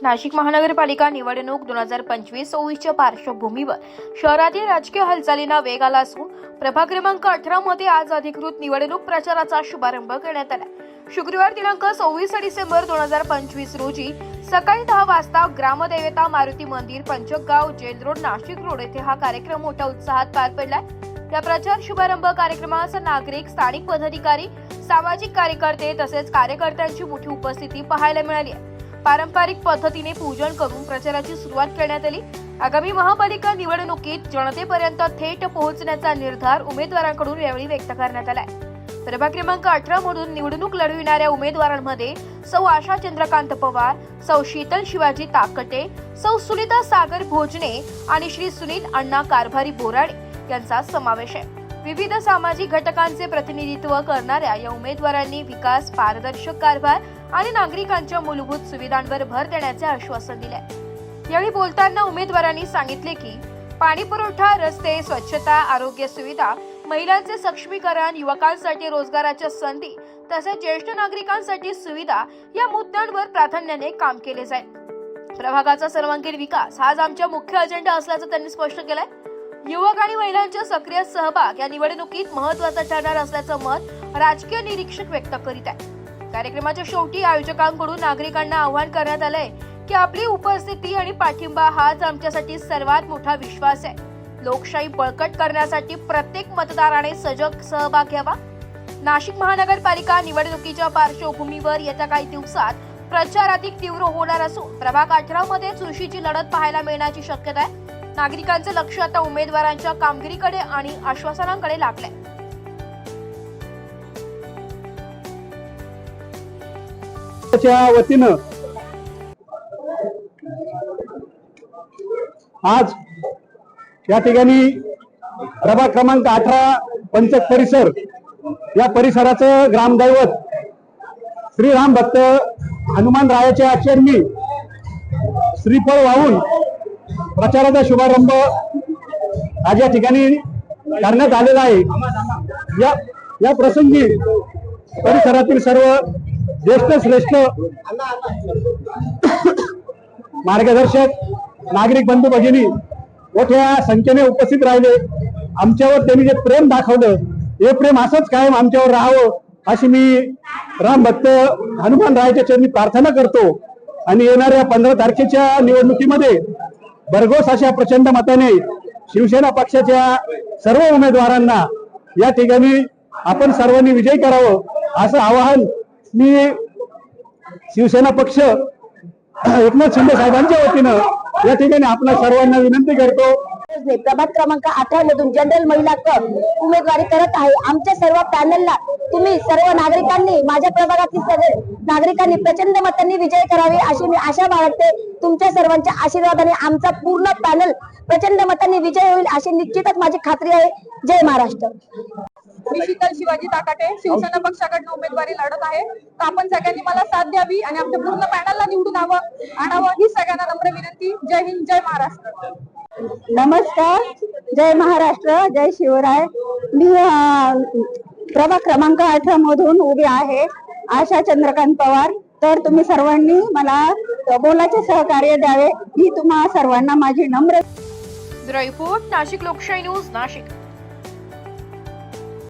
नाशिक महानगरपालिका निवडणूक 2025-26च्या पार्श्वभूमीवर शहरातील राजकीय हालचालींना वेग आला असून प्रभाग क्रमांक 18 मध्ये आज अधिकृत निवडणूक प्रचाराचा शुभारंभ करण्यात आला। शुक्रवार दिनांक 26 डिसेंबर 2025 रोजी सकाळी 10 वाजता ग्रामदेवता मारुती मंदिर, पंचगाव, जेल रोड, नाशिक रोड येथे हा कार्यक्रम मोठ्या उत्साहात पार पडलाय। या प्रचार शुभारंभ कार्यक्रमास नागरिक, स्थानिक पदाधिकारी, सामाजिक कार्यकर्ते तसेच कार्यकर्त्यांची मोठी उपस्थिती पाहायला मिळाली आहे। पारंपरिक पद्धतीने पूजन करून प्रचाराची सुरुवात करण्यात आली। आगामी महापालिका निवडणुकीत जनतेपर्यंत थेट पोहोचण्याचा निर्धार उमेदवारांकडून यावेळी व्यक्त करण्यात आलाय। प्रभाग क्रमांक 18 मधून निवडणूक लढविणाऱ्या उमेदवारांमध्ये सौ आशा चंद्रकांत पवार, सौ शीतल शिवाजी ताकटे, सौ सुनीता सागर भोजने आणि श्री सुनील अण्णा कारभारी बोराडे यांचा समावेश आहे। विविध सामाजिक घटकांचे प्रतिनिधित्व करणाऱ्या या उमेदवारांनी विकास, पारदर्शक कारभार आणि नागरिकांच्या मूलभूत सुविधांवर भर देण्याचे आश्वासन दिले। यावेळी बोलताना उमेदवारांनी सांगितले की पाणी पुरवठा, रस्ते, स्वच्छता, आरोग्य सुविधा, महिलांचे सक्षमीकरण, युवकांसाठी रोजगाराच्या संधी तसेच ज्येष्ठ नागरिकांसाठी सुविधा या मुद्द्यांवर प्राधान्याने काम केले जाईल। प्रभागाचा सर्वांगीण विकास हाच आमचा मुख्य अजेंडा असल्याचं त्यांनी स्पष्ट केलंय। युवक आणि महिलांचा सक्रिय सहभाग या निवडणुकीत महत्त्वाचा ठरणार असल्याचं मत राजकीय निरीक्षक व्यक्त करीत आहेत। कार्यक्रमाच्या शेवटी आयोजकांकडून नागरिकांना आवाहन करण्यात आलंय की आपली उपस्थिती आणि पाठिंबा हाच आमच्यासाठी सर्वात मोठा विश्वास आहे। लोकशाही बळकट करण्यासाठी प्रत्येक मतदाराने सजग सहभाग घ्यावा। नाशिक महानगरपालिका निवडणुकीच्या पार्श्वभूमीवर येत्या काही दिवसात प्रचार अधिक तीव्र होणार असून प्रभाग 18 मध्ये चुरशीची लढत पाहायला मिळण्याची शक्यता आहे। नागरिकांचे लक्ष आता उमेदवारांच्या कामगिरीकडे आणि आश्वासनांकडे लागलंय। वतीनं आज या ठिकाणी प्रभाग क्रमांक 18 पंचक परिसर या परिसराचं ग्रामदैवत श्रीराम भक्त हनुमान रायाच्या चरणी श्रीफळ वाहून प्रचाराचा शुभारंभ आज या ठिकाणी करण्यात आलेला आहे। या प्रसंगी परिसरातील सर्व ज्येष्ठ श्रेष्ठ मार्गदर्शक, नागरिक बंधू भगिनी मोठ्या संख्येने उपस्थित राहिले। आमच्यावर त्यांनी जे प्रेम दाखवलं हे प्रेम असंच कायम आमच्यावर राहावं अशी मी राम भक्त हनुमान रायाच्या चरणी प्रार्थना करतो। आणि येणाऱ्या 15 तारखेच्या निवडणुकीमध्ये भरघोस अशा प्रचंड मताने शिवसेना पक्षाच्या सर्व उमेदवारांना या ठिकाणी आपण सर्वांनी विजयी करावं असं आवाहन मी शिवसेना पक्ष एकनाथ शिंदे साहेबांच्या वतीनं या ठिकाणी आपल्या सर्वांना विनंती करतो। प्रभाग क्रमांक 18 मधून जनरल महिला कप उमेदवारी करत आहे। आमच्या सर्व पॅनलला तुम्ही सर्व नागरिकांनी, माझ्या प्रभागातील सर्व नागरिकांनी प्रचंड मतांनी विजय करावे अशी मी आशा बाळगते। तुमच्या सर्वांच्या आशीर्वादाने आमचा पूर्ण पॅनल प्रचंड मतांनी विजय होईल अशी निश्चितच माझी खात्री आहे। जय महाराष्ट्र। मी शीतल शिवाजी ताकाटे शिवसेना पक्षाकडून उमेदवारी लढत आहे। तर आपण सगळ्यांनी मला साथ द्यावी आणि आमच्या पूर्ण पॅनलला निवडून आणावं ही सगळ्यांना नम्र विनंती। जय हिंद, जय महाराष्ट्र। नमस्कार, जय महाराष्ट्र, जय शिवराय। मी प्रभाग क्रमांक 18 मधून उभी आहे, आशा चंद्रकांत पवार। तर तुम्ही सर्वांनी मला बोलाचे सहकार्य द्यावे ही तुम्हा सर्वांना माझी नम्र ब्युरो रिपोर्ट, नाशिक लोकशाही न्यूज, नाशिक।